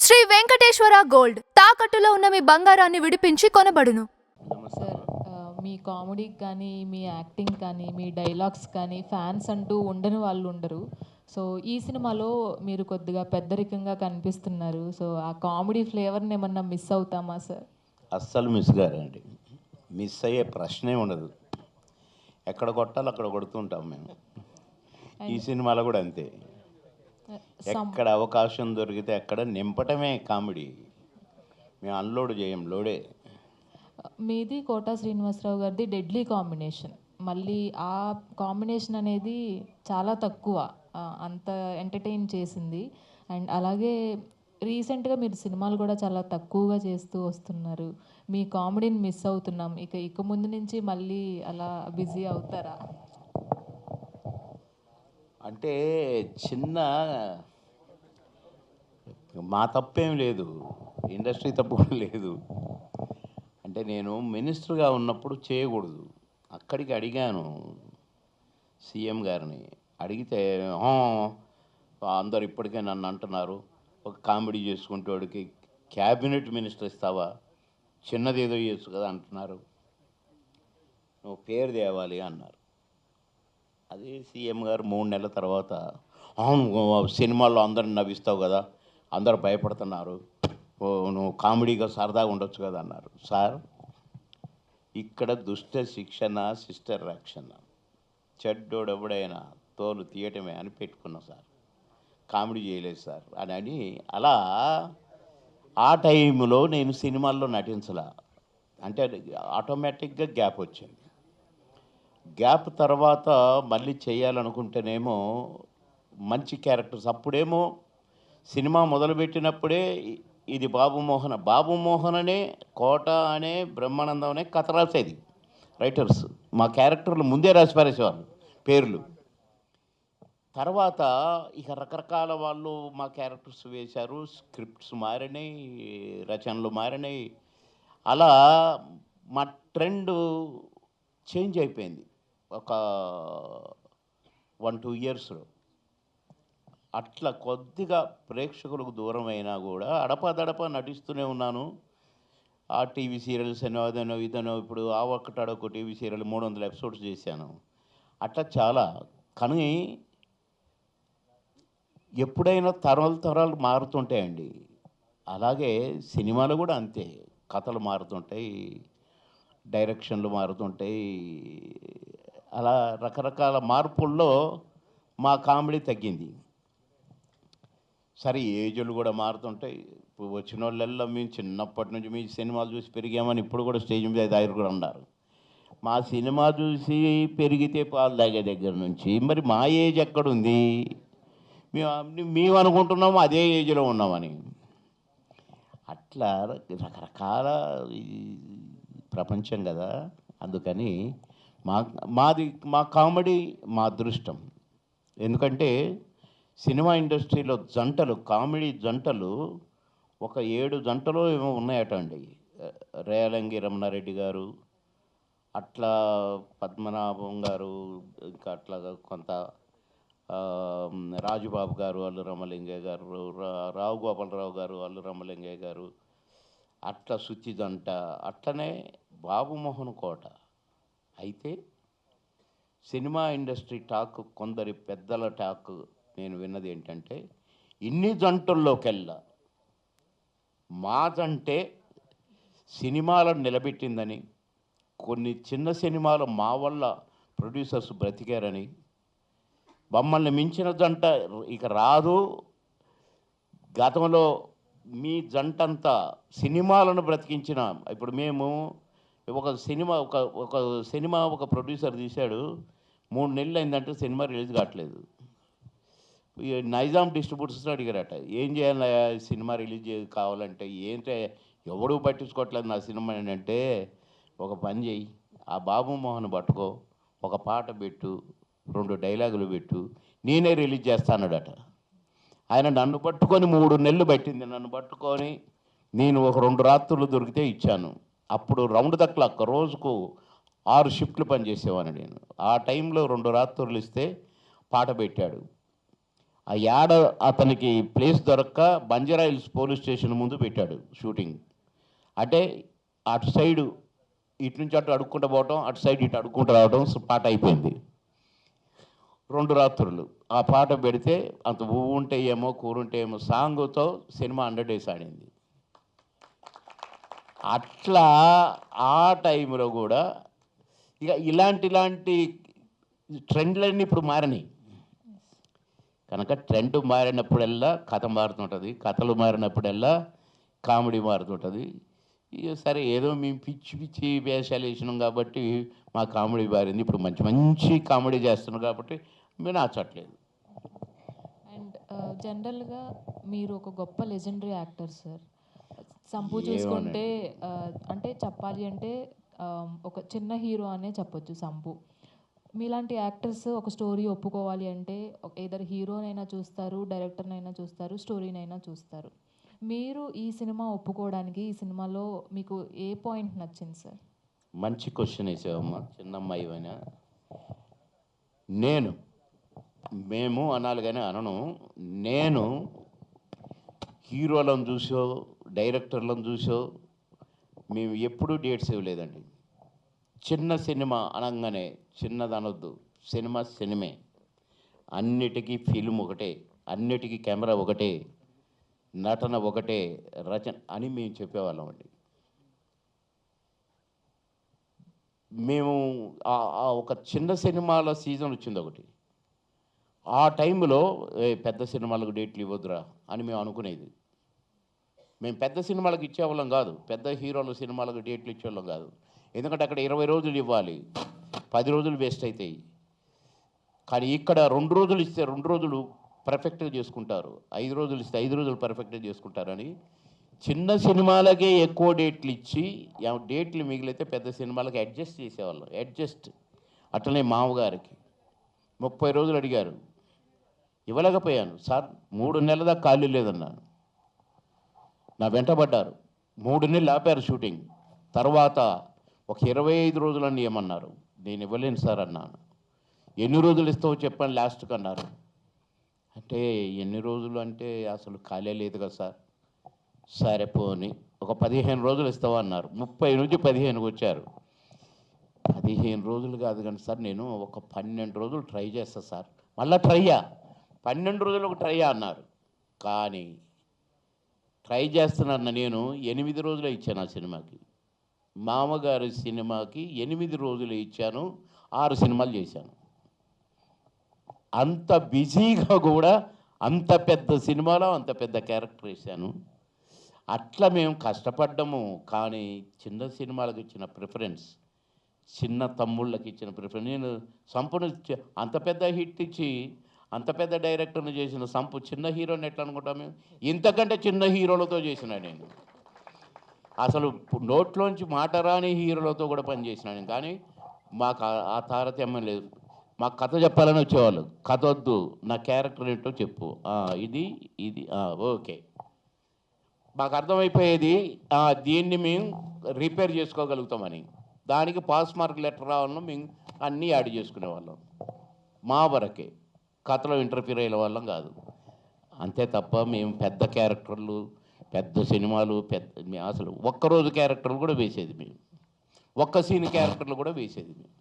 Shri Venkateswara gold తాకట్టులో ఉన్న మీ బంగారాన్ని విడిపించి కొనబడును. సార్ మీ కామెడీకి కానీ మీ యాక్టింగ్ కానీ మీ డైలాగ్స్ కానీ ఫ్యాన్స్ అంటూ ఉండని వాళ్ళు ఉండరు. సో ఈ సినిమాలో మీరు కొద్దిగా పెద్దరికంగా కనిపిస్తున్నారు. సో ఆ కామెడీ ఫ్లేవర్ని ఏమన్నా మిస్ అవుతామా సార్? అస్సలు మిస్ గారండి. మిస్ అయ్యే ప్రశ్నే ఉండదు. ఎక్కడ కొట్టాలో అక్కడ కొడుతుంటాం మేము. ఈ సినిమాలో కూడా అంతే. ఎక్కడ అవకాశం దొరికితే అక్కడ నింపటమే కామెడీ. మేము అన్లోడ్ చేయం, లోడే. మీది కోటా శ్రీనివాసరావు గారిది డెడ్లీ కాంబినేషన్. మళ్ళీ ఆ కాంబినేషన్ అనేది చాలా తక్కువ అంత ఎంటర్టైన్ చేసింది. అండ్ అలాగే రీసెంట్గా మీరు సినిమాలు కూడా చాలా తక్కువగా చేస్తూ వస్తున్నారు. మీ కామెడీని మిస్ అవుతున్నాం. ఇక ముందు నుంచి మళ్ళీ అలా బిజీ అవుతారా? అంటే చిన్న మా తప్పేం లేదు, ఇండస్ట్రీ తప్పు కూడా లేదు. అంటే నేను మినిస్టర్గా ఉన్నప్పుడు చేయకూడదు. అక్కడికి అడిగాను సీఎం గారిని. అడిగితే అందరు ఇప్పటికే నన్ను అంటున్నారు, ఒక కామెడీ చేసుకుంటేవాడికి క్యాబినెట్ మినిస్టర్ ఇస్తావా, చిన్నదేదో చేయొచ్చు కదా అంటున్నారు, నువ్వు పేరు తేవాలి అన్నారు. అదే సీఎం గారు 3 నెలల తర్వాత, సినిమాల్లో అందరిని నవ్విస్తావు కదా, అందరూ భయపడుతున్నారు, నువ్వు కామెడీగా సరదాగా ఉండొచ్చు కదా అన్నారు. సార్, ఇక్కడ దుష్ట శిక్షణ, సిస్టర్ రక్షణ, చెడ్డోడు ఎవడైనా తోలు తీయటమే అని పెట్టుకున్నాం సార్. కామెడీ చేయలేదు సార్ అని అలా ఆ టైంలో నేను సినిమాల్లో నటించలా. అంటే ఆటోమేటిక్గా గ్యాప్ వచ్చింది. గ్యాప్ తర్వాత మళ్ళీ చేయాలనుకుంటేనేమో మంచి క్యారెక్టర్స్. అప్పుడేమో సినిమా మొదలుపెట్టినప్పుడే ఇది బాబు మోహన్ అనే, కోట అనే, బ్రహ్మానందం అనే కథ రాసేది రైటర్స్. మా క్యారెక్టర్లు ముందే రాసి పారేసేవాళ్ళు పేర్లు. తర్వాత ఇక రకరకాల వాళ్ళు మా క్యారెక్టర్స్ వేశారు, స్క్రిప్ట్స్ మారినాయి, రచనలు మారినాయి. అలా మా ట్రెండ్ చేంజ్ అయిపోయింది ఒక 1-2 ఇయర్స్లో. అట్లా కొద్దిగా ప్రేక్షకులకు దూరం అయినా కూడా అడపదడప నటిస్తూనే ఉన్నాను. ఆ టీవీ సీరియల్స్ అనో అదనో ఇదనో, ఇప్పుడు ఆ ఒక్కటాడొక టీవీ సీరియల్ 300 ఎపిసోడ్స్ చేశాను. అట్లా చాలా. కానీ ఎప్పుడైనా తరాలు మారుతుంటాయండి. అలాగే సినిమాలు కూడా అంతే. కథలు మారుతుంటాయి, డైరెక్షన్లు మారుతుంటాయి. అలా రకరకాల మార్పుల్లో మా కామెడీ తగ్గింది. సరే, ఏజ్లు కూడా మారుతుంటాయి. ఇప్పుడు వచ్చిన వాళ్ళెల్లా మేము చిన్నప్పటి నుంచి మీ సినిమాలు చూసి పెరిగామని ఇప్పుడు కూడా స్టేజ్ మీద దగ్గర కూడా ఉన్నారు. మా సినిమా చూసి పెరిగితే పాలు తాగే దగ్గర నుంచి మరి మా ఏజ్ ఎక్కడుంది? మేము అనుకుంటున్నాము అదే ఏజ్లో ఉన్నామని. అట్లా రకరకాల ప్రపంచం కదా. అందుకని మా కామెడీ మా అదృష్టం. ఎందుకంటే సినిమా ఇండస్ట్రీలో జంటలు, కామెడీ జంటలు ఒక 7 జంటలు ఏమో ఉన్నాయట అండి. రేలంగి రమణారెడ్డి గారు, అట్లా పద్మనాభం గారు, ఇంకా అట్లాగా కొంత రాజుబాబు గారు, అల్లు రామలింగయ్య గారు, రావు గోపాలరావు గారు, అల్లు రామలింగయ్య గారు, అట్లా శుచి జంట, అట్లనే బాబుమోహన్ కోట. అయితే సినిమా ఇండస్ట్రీ టాక్, కొందరి పెద్దల టాక్ నేను విన్నది ఏంటంటే, ఇన్ని జంటల్లోకెల్లా మా జంటే సినిమాలను నిలబెట్టిందని, కొన్ని చిన్న సినిమాలు మా వల్ల ప్రొడ్యూసర్స్ బ్రతికారని, మమ్మల్ని మించిన జంట ఇక రాదు, గతంలో మీ జంటంతా సినిమాలను బ్రతికించిన. ఇప్పుడు మేము ఒక సినిమా ఒక ప్రొడ్యూసర్ తీశాడు, 3 నెలలు అయిందంటే సినిమా రిలీజ్ కావట్లేదు. నైజాం డిస్ట్రిబ్యూటర్స్లో అడిగారట, ఏం చేయాలి సినిమా రిలీజ్ కావాలంటే, ఏంటంటే ఎవడూ పట్టించుకోవట్లేదు నా సినిమా అంటే, ఒక పని చేయి, ఆ బాబుమోహన్ పట్టుకో, ఒక పాట పెట్టు, 2 డైలాగులు పెట్టు, నేనే రిలీజ్ చేస్తానడట. ఆయన నన్ను పట్టుకొని 3 నెలలు పట్టింది. నన్ను పట్టుకొని నేను ఒక 2 రాత్రులు దొరికితే ఇచ్చాను. అప్పుడు రౌండ్ ద క్లాక్ రోజుకు 6 షిఫ్ట్లు పనిచేసేవాడిని నేను. ఆ టైంలో 2 రాత్రులు ఇస్తే పాట పెట్టాడు. ఆ యాడ అతనికి ప్లేస్ దొరక్క బంజారా హిల్స్ పోలీస్ స్టేషన్ ముందు పెట్టాడు షూటింగ్. అంటే అటు సైడు ఇటు నుంచి అటు అడుక్కుంటూ పోవటం, అటు సైడ్ ఇటు అడుక్కుంటూ రావడం పాట అయిపోయింది. 2 రాత్రులు ఆ పాట పెడితే అంత పువ్వు ఉంటే ఏమో కూరుంటే ఏమో సాంగ్తో సినిమా 100 days ఆడింది. అట్లా ఆ టైంలో కూడా ఇక ఇలాంటి ట్రెండ్లన్నీ ఇప్పుడు మారినాయి కనుక ట్రెండ్ మారినప్పుడల్లా కథ మారుతుంటుంది, కథలు మారినప్పుడల్లా కామెడీ మారుతుంటుంది. ఇక సరే ఏదో మేము పిచ్చి వేషాలు వేసినాం కాబట్టి మా కామెడీ మారింది. ఇప్పుడు మంచి కామెడీ చేస్తున్నాం కాబట్టి మేము నచ్చట్లేదు. అండ్ జనరల్గా మీరు ఒక గొప్ప లెజెండరీ యాక్టర్ సార్. సంపు చూసుకుంటే అంటే చెప్పాలి అంటే ఒక చిన్న హీరో అనే చెప్పొచ్చు సంపు. మీలాంటి యాక్టర్స్ ఒక స్టోరీ ఒప్పుకోవాలి అంటే ఏదర్ హీరోనైనా చూస్తారు, డైరెక్టర్నైనా చూస్తారు, స్టోరీనైనా చూస్తారు. మీరు ఈ సినిమా ఒప్పుకోవడానికి ఈ సినిమాలో మీకు ఏ పాయింట్ నచ్చింది సార్? మంచి క్వశ్చన్ వేసావమ్మా, చిన్నమ్మాయి అయినా. మేము అనాలి కానీ అనను. నేను హీరోలను చూసో డైరెక్టర్లను చూసో మేము ఎప్పుడూ డేట్స్ ఇవ్వలేదండి. చిన్న సినిమా అనగానే చిన్నది అనొద్దు, సినిమే. అన్నిటికీ ఫిల్మ్ ఒకటే, అన్నిటికీ కెమెరా ఒకటే, నటన ఒకటే, రచన అని మేము చెప్పేవాళ్ళం అండి. మేము ఒక చిన్న సినిమాల సీజన్ వచ్చింది ఒకటి. ఆ టైంలో పెద్ద సినిమాలకు డేట్లు ఇవ్వద్దురా అని మేము అనుకునేది. మేము పెద్ద సినిమాలకు ఇచ్చేవాళ్ళం కాదు, పెద్ద హీరోల సినిమాలకు డేట్లు ఇచ్చేవాళ్ళం కాదు. ఎందుకంటే అక్కడ 20 రోజులు ఇవ్వాలి, 10 రోజులు వేస్ట్ అవుతాయి. కానీ ఇక్కడ 2 రోజులు ఇస్తే 2 రోజులు పర్ఫెక్ట్గా చేసుకుంటారు, 5 రోజులు ఇస్తే 5 రోజులు పర్ఫెక్ట్గా చేసుకుంటారని చిన్న సినిమాలకే ఎక్కువ డేట్లు ఇచ్చి డేట్లు మిగిలితే పెద్ద సినిమాలకి అడ్జస్ట్ చేసేవాళ్ళం. అట్లనే మామగారికి 30 రోజులు అడిగారు, ఇవ్వలేకపోయాను సార్. 3 నెలల దాకా ఖాళీ లేదన్నాను. నా వెంటబడ్డారు, 3 నెలలు ఆపారు షూటింగ్. తర్వాత ఒక 25 రోజులని ఏమన్నారు. నేను ఇవ్వలేను సార్ అన్నాను. ఎన్ని రోజులు ఇస్తావో చెప్పండి లాస్ట్కి అన్నారు. అంటే ఎన్ని రోజులు అంటే అసలు ఖాళీ లేదు కదా సార్. సరే పోని ఒక 15 రోజులు ఇస్తావా అన్నారు. 30 నుంచి 15కి వచ్చారు. 15 రోజులు కాదు కానీ సార్ నేను ఒక 12 రోజులు ట్రై చేస్తా సార్. మళ్ళీ 12 రోజులకు ట్రై అన్నారు. కానీ ట్రై చేస్తున్నాను నేను 8 రోజులే ఇచ్చాను ఆ సినిమాకి. మామగారి సినిమాకి 8 రోజులు ఇచ్చాను, 6 సినిమాలు చేశాను. అంత బిజీగా కూడా అంత పెద్ద సినిమాలో అంత పెద్ద క్యారెక్టర్ వేశాను. అట్లా మేము కష్టపడ్డాము. కానీ చిన్న సినిమాలకు ఇచ్చిన ప్రిఫరెన్స్, చిన్న తమ్ముళ్ళకి ఇచ్చిన ప్రిఫరెన్స్, నేను సంపును అంత పెద్ద హిట్ ఇచ్చి అంత పెద్ద డైరెక్టర్ని చేసిన సంపు చిన్న హీరోని ఎట్లా అనుకుంటాం మేము? ఇంతకంటే చిన్న హీరోలతో చేసిన నేను. అసలు నోట్లోంచి మాట రాని హీరోలతో కూడా పనిచేసినాను. కానీ మాకు ఆ తారతమ్యం లేదు. మాకు కథ చెప్పాలని వచ్చేవాళ్ళు. కథ వద్దు, నా క్యారెక్టర్ ఏంటో చెప్పు, ఇది ఓకే. మాకు అర్థమైపోయేది దీన్ని మేము రిపేర్ చేసుకోగలుగుతామని. దానికి పాస్ మార్క్ లెటర్ రావాలను మేము అన్నీ యాడ్ చేసుకునేవాళ్ళం. మా వరకే, కథలో ఇంటర్ఫీర్ అయ్యే వాళ్ళం కాదు. అంతే తప్ప మేము పెద్ద క్యారెక్టర్లు, పెద్ద సినిమాలు, అసలు ఒక్కరోజు క్యారెక్టర్లు కూడా వేసేది మేము, ఒక్క సీన్ క్యారెక్టర్లు కూడా వేసేది మేము.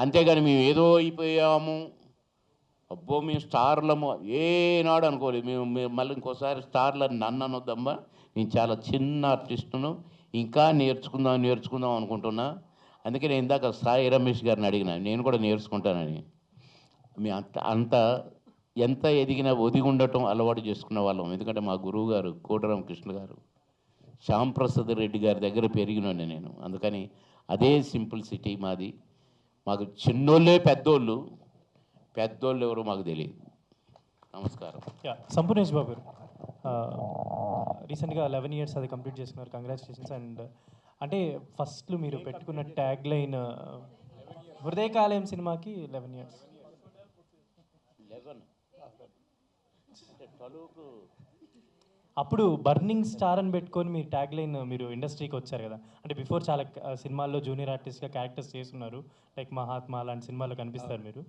అంతేగాని మేము ఏదో అయిపోయాము, అబ్బో మేము స్టార్లము ఏనాడు అనుకోలేదు. మేము మళ్ళీ ఇంకోసారి స్టార్లని నన్ను అనొద్దమ్మా, నేను చాలా చిన్న ఆర్టిస్టును, ఇంకా నేర్చుకుందాం అనుకుంటున్నా. అందుకే నేను ఇందాక సాయి రమేష్ గారిని అడిగిన, నేను కూడా నేర్చుకుంటానని. మీ అంత ఎంత ఎదిగినా ఒదిగి ఉండటం అలవాటు చేసుకున్న వాళ్ళం. ఎందుకంటే మా గురువు గారు కోటరామకృష్ణ గారు, శ్యాంప్రసాద్ రెడ్డి గారి దగ్గర పెరిగినండి నేను. అందుకని అదే సింప్లిసిటీ మాది. మాకు చిన్నోళ్ళే పెద్దోళ్ళు ఎవరు మాకు తెలియదు. నమస్కారం. సంపూర్ణేష్ బాబు గారు, రీసెంట్గా 11 years అది కంప్లీట్ చేసుకున్నారు, కంగ్రాచులేషన్స్. అండ్ అంటే ఫస్ట్లో మీరు పెట్టుకున్న ట్యాగ్ లైన్ హృదయకాలయం సినిమాకి 11 years. అప్పుడు బర్నింగ్ స్టార్ అని పెట్టుకొని మీరు ట్యాగ్ లైన్, మీరు ఇండస్ట్రీకి వచ్చారు కదా. అంటే బిఫోర్ చాలా సినిమాల్లో జూనియర్ ఆర్టిస్ట్గా క్యారెక్టర్స్ చేస్తున్నారు, లైక్ మహాత్మా అలాంటి సినిమాల్లో కనిపిస్తారు మీరు.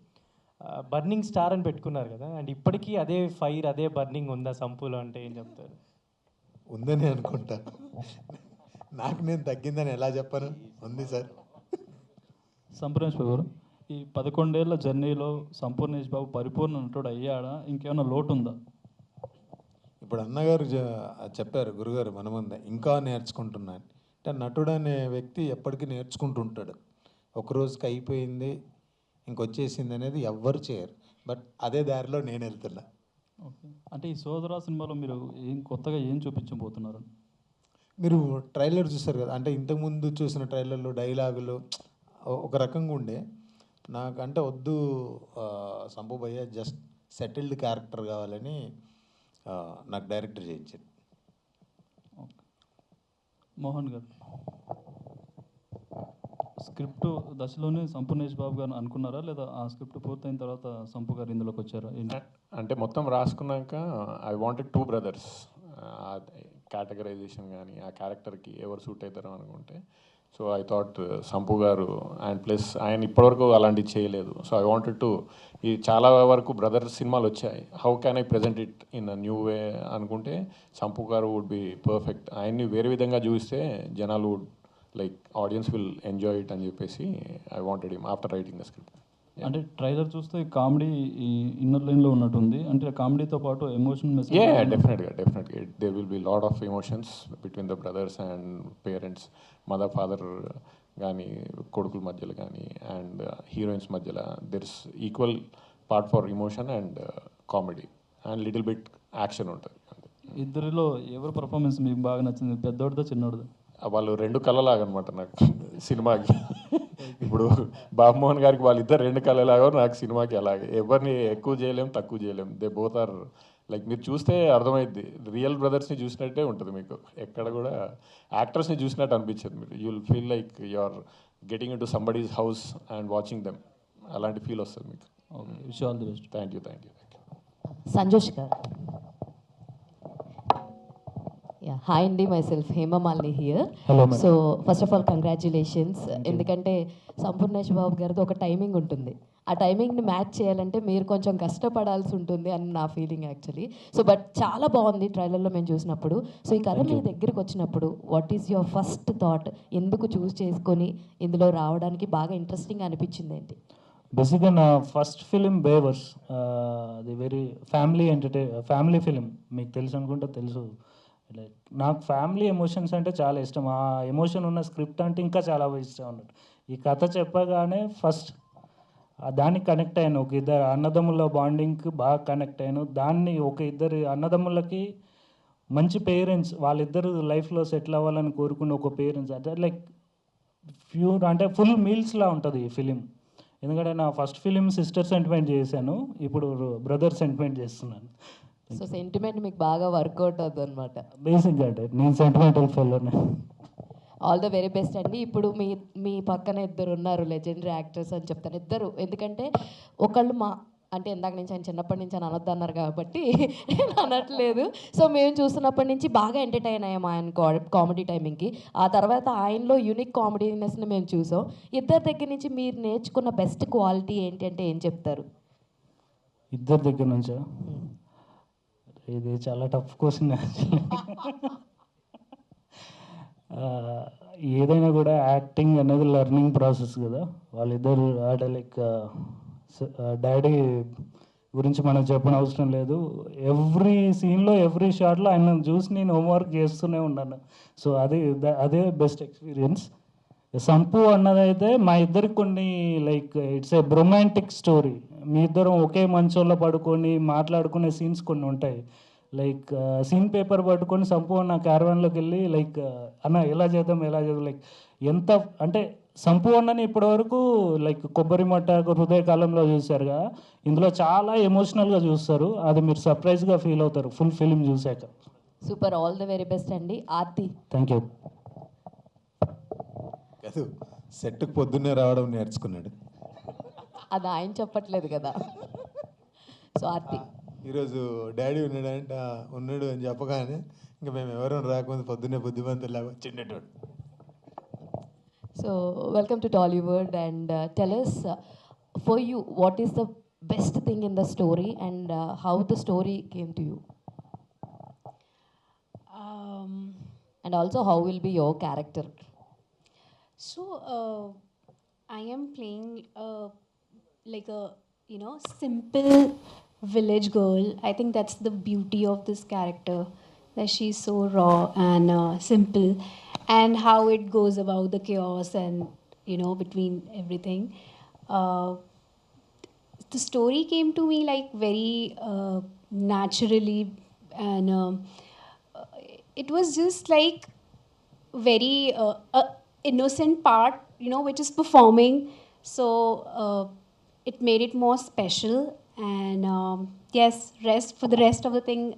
బర్నింగ్ స్టార్ అని పెట్టుకున్నారు కదా, అండ్ ఇప్పటికీ అదే ఫైర్ అదే బర్నింగ్ ఉందా సంపులో అంటే ఏం చెప్తారు? ఉందని అనుకుంటా. నాకు నేను తగ్గిందని ఎలా చెప్పను? ఉంది సార్. సంపూర్ణేష్ బాబు గారు, ఈ 11 ఏళ్ల జర్నీలో సంపూర్ణేష్ బాబు పరిపూర్ణ నటుడు అయ్యాడా, ఇంకేమైనా లోటు ఉందా? ఇప్పుడు అన్నగారు చెప్పారు గురుగారు మన ముందే, ఇంకా నేర్చుకుంటున్నాను అంటే నటుడు అనే వ్యక్తి ఎప్పటికీ నేర్చుకుంటుంటాడు. ఒక రోజుకి అయిపోయింది ఇంకొచ్చేసింది అనేది ఎవ్వరు చేయరు. బట్ అదే దారిలో నేను వెళ్తున్నా. ఓకే, అంటే ఈ సోదరా సినిమాలో మీరు కొత్తగా ఏం చూపించబోతున్నారు? మీరు ట్రైలర్ చూసారు కదా, అంటే ఇంతకుముందు చూసిన ట్రైలర్లో డైలాగులు ఒక రకంగా ఉండే. నాకంటే వద్దు సంపు భయ్య, జస్ట్ సెటిల్డ్ క్యారెక్టర్ కావాలని నాకు డైరెక్టర్ చేయించాడు. ఓకే, మోహన్ గారు, స్క్రిప్ట్ దశలోనే సంపూర్ణేష్ బాబు గారు అనుకున్నారా, లేదా ఆ స్క్రిప్ట్ పూర్తయిన తర్వాత సంపు గారు ఇందులోకి వచ్చారా? అంటే మొత్తం రాసుకున్నాక ఐ వాంటెడ్ 2 బ్రదర్స్. కేటగరైజేషన్ కానీ ఆ క్యారెక్టర్కి ఎవరు సూట్ అవుతారో అనుకుంటే, సో ఐ థాట్ సంపు గారు, అండ్ ప్లస్ ఆయన ఇప్పటివరకు అలాంటివి చేయలేదు. సో ఐ వాంటెడ్ టు, ఈ చాలా వరకు బ్రదర్ సినిమాలు వచ్చాయి, how can I present it in a new way అనుకుంటే సంపు గారు వుడ్ బి పర్ఫెక్ట్. ఆయన్ని వేరే విధంగా చూస్తే జనాలు would like, audience will enjoy it అని చెప్పేసి I wanted him after writing the script. అంటే ట్రైలర్ చూస్తే కామెడీ ఈ ఇన్నర్ లైన్లో ఉన్నట్టుంది, అంటే కామెడీతో పాటు ఎమోషన్ మెసేజ్. డెఫినెట్గా there will be lot of emotions between the brothers and parents, mother father కానీ, కొడుకుల మధ్యలో కానీ, అండ్ హీరోయిన్స్ మధ్యలో there is equal part for emotion and comedy and little bit action ఉంటుంది. ఇద్దరిలో ఎవరి పర్ఫార్మెన్స్ మీకు బాగా నచ్చింది, పెద్దోడిదా చిన్నోడిదా? వాళ్ళు 2 కళ్ళలాగా అనమాట నాకు సినిమాకి. ఇప్పుడు బాబుమోహన్ గారికి వాళ్ళిద్దరు 2 కళ్ళలాగా, నాకు సినిమాకి అలాగే. ఎవరిని ఎక్కువ చేయలేం, తక్కువ చేయలేం. దే బోత్ ఆర్ లైక్, మీరు చూస్తే అర్థమైద్ది, రియల్ బ్రదర్స్ని చూసినట్టే ఉంటుంది మీకు. ఎక్కడ కూడా యాక్టర్స్ని చూసినట్టు అనిపించదు. మీరు you will feel like you are getting into somebody's house and watching them. అలాంటి ఫీల్ వస్తుంది మీకు. Okay, wish all the best. Thank you. Sanjosh గారు. హాయ్ అండి, myself Hemamalini here. So first of all congratulations. ఎందుకంటే సంపూర్ణేష్ బాబు గారిది ఒక timing ఉంటుంది, ఆ టైమింగ్ని మ్యాచ్ చేయాలంటే మీరు కొంచెం కష్టపడాల్సి ఉంటుంది అని నా ఫీలింగ్ యాక్చువల్లీ. సో బట్ చాలా బాగుంది ట్రైలర్లో మేము చూసినప్పుడు. సో ఈ కథ మీ దగ్గరికి వచ్చినప్పుడు what is your first thought? ఎందుకు చూస్ చేసుకొని ఇందులో రావడానికి బాగా ఇంట్రెస్టింగ్ అనిపించింది ఏంటి? బేసిక్గా నా ఫస్ట్ ఫిలిం బేవర్స్, అది వెరీ ఫ్యామిలీ ఫిలిం. మీకు తెలుసు అనుకుంటే తెలుసు. లైక్ నాకు ఫ్యామిలీ ఎమోషన్స్ అంటే చాలా ఇష్టం. ఆ ఎమోషన్ ఉన్న స్క్రిప్ట్ అంటే ఇంకా చాలా ఇష్టం అన్నట్టు. ఈ కథ చెప్పగానే ఫస్ట్ దానికి కనెక్ట్ అయ్యాను. ఒక ఇద్దరు అన్నదమ్ముల బాండింగ్కి బాగా కనెక్ట్ అయ్యాను. దాన్ని ఒక ఇద్దరు అన్నదమ్ములకి మంచి పేరెంట్స్, వాళ్ళిద్దరు లైఫ్లో సెటిల్ అవ్వాలని కోరుకున్న ఒక పేరెంట్స్, అంటే లైక్ అంటే ఫుల్ మీల్స్లా ఉంటుంది ఈ ఫిలిం. ఎందుకంటే నా ఫస్ట్ ఫిలిం సిస్టర్ సెంటిమెంట్ చేశాను, ఇప్పుడు బ్రదర్ సెంటిమెంట్ చేస్తున్నాను. సో సెంటిమెంట్ మీకు బాగా వర్కౌట్ అవుతుంది అనమాట. బేసిక్గా అంటే నేను సెంటిమెంటల్ ఫెలోనే. ఆల్ ద వెరీ బెస్ట్ అండి. ఇప్పుడు మీ పక్కన ఇద్దరు ఉన్నారు లెజెండరీ యాక్టర్స్ అని చెప్తాను, ఇద్దరు. ఎందుకంటే ఒకళ్ళు అంటే ఇందాక నుంచి ఆయన చిన్నప్పటి నుంచి అని అనొద్దు అన్నారు కాబట్టి నేను అనట్లేదు. సో మేము చూస్తున్నప్పటి నుంచి బాగా ఎంటర్టైన్ అయ్యాము ఆయన కామెడీ టైమింగ్కి. ఆ తర్వాత ఆయనలో యూనిక్ కామెడీనెస్ని మేము చూసాం. ఇద్దరి దగ్గర నుంచి మీరు నేర్చుకున్న బెస్ట్ క్వాలిటీ ఏంటి అంటే ఏం చెప్తారు? ఇద్దరి దగ్గర నుంచా? ఇది చాలా టఫ్ క్వశ్చన్ యాక్చువల్లీ. ఏదైనా కూడా యాక్టింగ్ అనేది లెర్నింగ్ ప్రాసెస్ కదా. వాళ్ళిద్దరు అంటే లైక్ డాడీ గురించి మనం చెప్పని అవసరం లేదు. ఎవ్రీ సీన్లో ఎవ్రీ షాట్లో ఆయన చూసి నేను హోంవర్క్ చేస్తూనే ఉన్నాను. సో అదే బెస్ట్ ఎక్స్పీరియన్స్. సంపు అన్నదైతే మా ఇద్దరికి కొన్ని like it's a romantic story. మీ ఇద్దరం ఒకే మంచంలో పడుకొని మాట్లాడుకునే సీన్స్ కొన్ని ఉంటాయి. లైక్ సీన్ పేపర్ పట్టుకొని సంపు అన్న క్యారవాన్లోకి వెళ్ళి లైక్ అన్న ఎలా చేద్దాం లైక్ ఎంత అంటే సంపు అన్నని ఇప్పటివరకు లైక్ కొబ్బరి మట్ట హృదయకాలంలో చూశారుగా, ఇందులో చాలా ఎమోషనల్గా చూస్తారు. అది మీరు సర్ప్రైజ్గా ఫీల్ అవుతారు ఫుల్ ఫిలిం చూశాక. Super, all the very best అండి. ఆర్తి. Thank you. కాదు, సెట్కి పొద్దున్నే రావడం నేర్చుకున్నాడు. అది ఆయన చెప్పట్లేదు కదా. సో ఆర్తి, ఈరోజు డాడీ ఉన్నాడు అని చెప్పగానే ఇంకా మేము ఎవరూ రాకముందు పొద్దున్నే బుద్ధిమంతులాగా చిన్నటోడు. So welcome to Tollywood and tell us for you what is the best thing in the story and how the story came to you? And also, how will be your character? So, I am playing like a, simple village girl. I think that's the beauty of this character, that she's so raw and simple, and how it goes about the chaos and, between everything. The story came to me like very naturally, and it was just like very innocent part, which is performing. So it made it more special. And yes, for the rest of the thing,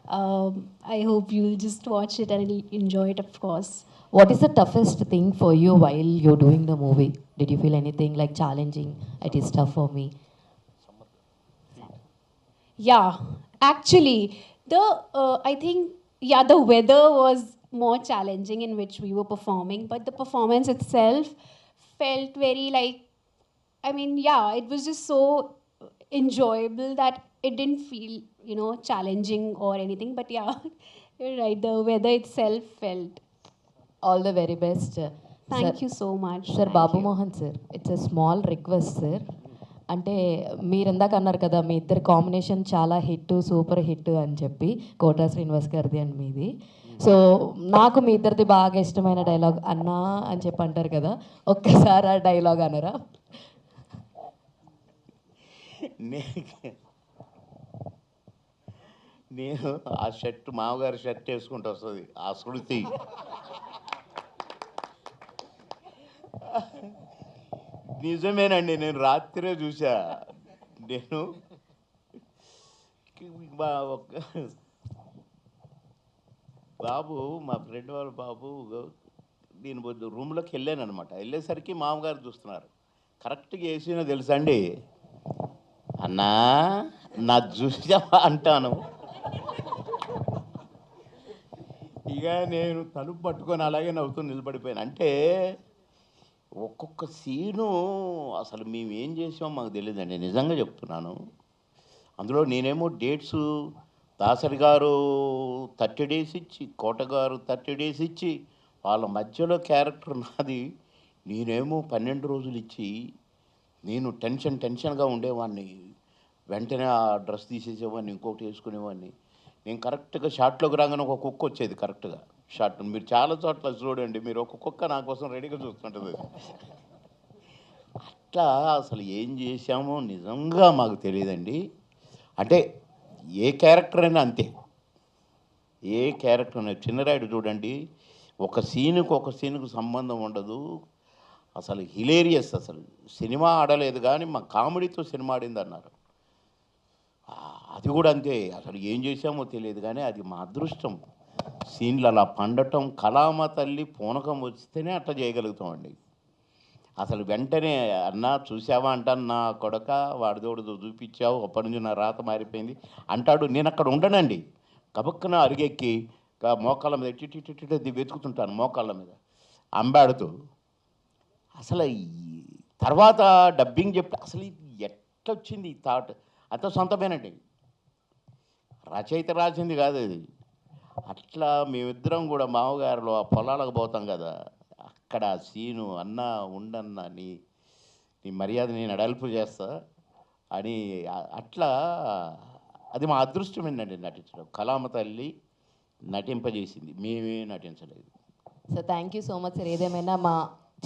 I hope you'll just watch it and enjoy it, of course. What is the toughest thing for you while you're doing the movie? Did you feel anything like challenging? It is tough for me. Yeah, actually, I think, the weather was more challenging in which we were performing, but the performance itself felt very like, it was just so enjoyable that it didn't feel, challenging or anything. But yeah, you're right, the weather itself felt. All the very best. Thank you so much. Sir, Thank Babu you. Mohan sir, it's a small request, sir. అంటే మీరు ఇందాక అన్నారు కదా మీ ఇద్దరి combination చాలా hit, super hit అని చెప్పి, quota Srinivas గారిది అండ్ మీది. సో నాకు మీ ఇద్దరిది బాగా ఇష్టమైన డైలాగ్ అన్నా అని చెప్పి అంటారు కదా, ఒక్కసారి ఆ డైలాగ్ అనరా? నేను ఆ షర్ట్, మామగారి షర్ట్ వేసుకుంటూ వస్తుంది ఆ శృతి. నిజమేనండి, నేను రాత్రే చూసా. నేను బాబు, మా ఫ్రెండ్ వాళ్ళ బాబు, నేను రూమ్లోకి వెళ్ళాను అనమాట. వెళ్ళేసరికి మామగారు చూస్తున్నారు. కరెక్ట్గా వేసినా తెలుసా అండి, అన్నా నా చూసావా అంటాను. ఇక నేను తలుపు పట్టుకొని అలాగే నవ్వుతూ నిలబడిపోయాను. అంటే ఒక్కొక్క సీను అసలు మేము ఏం చేసామో మాకు తెలియదండి, నిజంగా చెప్తున్నాను. అందులో నేనేమో డేట్స్, దాసరి గారు 30 days ఇచ్చి, కోట గారు 30 days ఇచ్చి, వాళ్ళ మధ్యలో క్యారెక్టర్ నాది. నేనేమో 12 రోజులు ఇచ్చి, నేను టెన్షన్గా ఉండేవాడిని. వెంటనే ఆ డ్రెస్ తీసేసేవాడిని, ఇంకోటి వేసుకునేవాడిని. నేను కరెక్ట్గా షార్ట్లోకి రాగానే ఒక కుక్క వచ్చేది కరెక్ట్గా షార్ట్. మీరు చాలా చోట్ల చూడండి, మీరు ఒక కుక్క నా కోసం రెడీగా చూస్తుంటుంది. అట్లా అసలు ఏం చేశామో నిజంగా మాకు తెలియదండి. అంటే ఏ క్యారెక్టర్ అయినా అంతే, ఏ క్యారెక్టర్ అయినా. చిన్నరాయుడు చూడండి, ఒక సీనుకు సంబంధం ఉండదు. అసలు హిలేరియస్. అసలు సినిమా ఆడలేదు కానీ మా కామెడీతో సినిమా ఆడింది అన్నారు. అది కూడా అంతే. అసలు ఏం చేశామో తెలియదు కానీ అది మా అదృష్టం. సీన్లు అలా పండటం, కళామ తల్లి పూనకం వస్తేనే అట్లా చేయగలుగుతామండి. అసలు వెంటనే అన్నా చూసావా అంటాను, నా కొడక వాడిదోడు చూపించావు, అప్పటి నుంచి నా రాత మారిపోయింది అంటాడు. నేను అక్కడ ఉండనండి, కబక్కున అరిగెక్కి మోకాళ్ళ మీద టిటి వెతుకుతుంటాను, మోకాళ్ళ మీద అంబాడుతూ. అసలు తర్వాత డబ్బింగ్ చెప్తే అసలు ఎట్లా వచ్చింది ఈ థాట్, అంత సొంతమేనండి, రచయిత రాసింది కాదు అది. అట్లా మేమిద్దరం కూడా మామగారులో ఆ పొలాలకు పోతాం కదా, అక్కడ ఆ సీను, అన్నా ఉండన్నా నీ మర్యాద నేను అడల్పు చేస్తా అని, అట్లా అది మా అదృష్టమేనండి నటించడం. కళామ తల్లి నటింపజేసింది, మేమే నటించలేదు. So thank you so much sir. ఏదేమైనా మా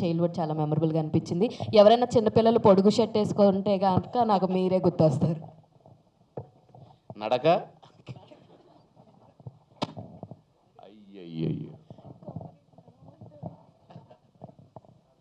చైల్డ్హుడ్ చాలా మెమరబుల్గా అనిపించింది. ఎవరైనా చిన్నపిల్లలు పొడుగు షర్ట్ వేసుకుంటే కనుక నాకు మీరే గుర్తొస్తారు. నడక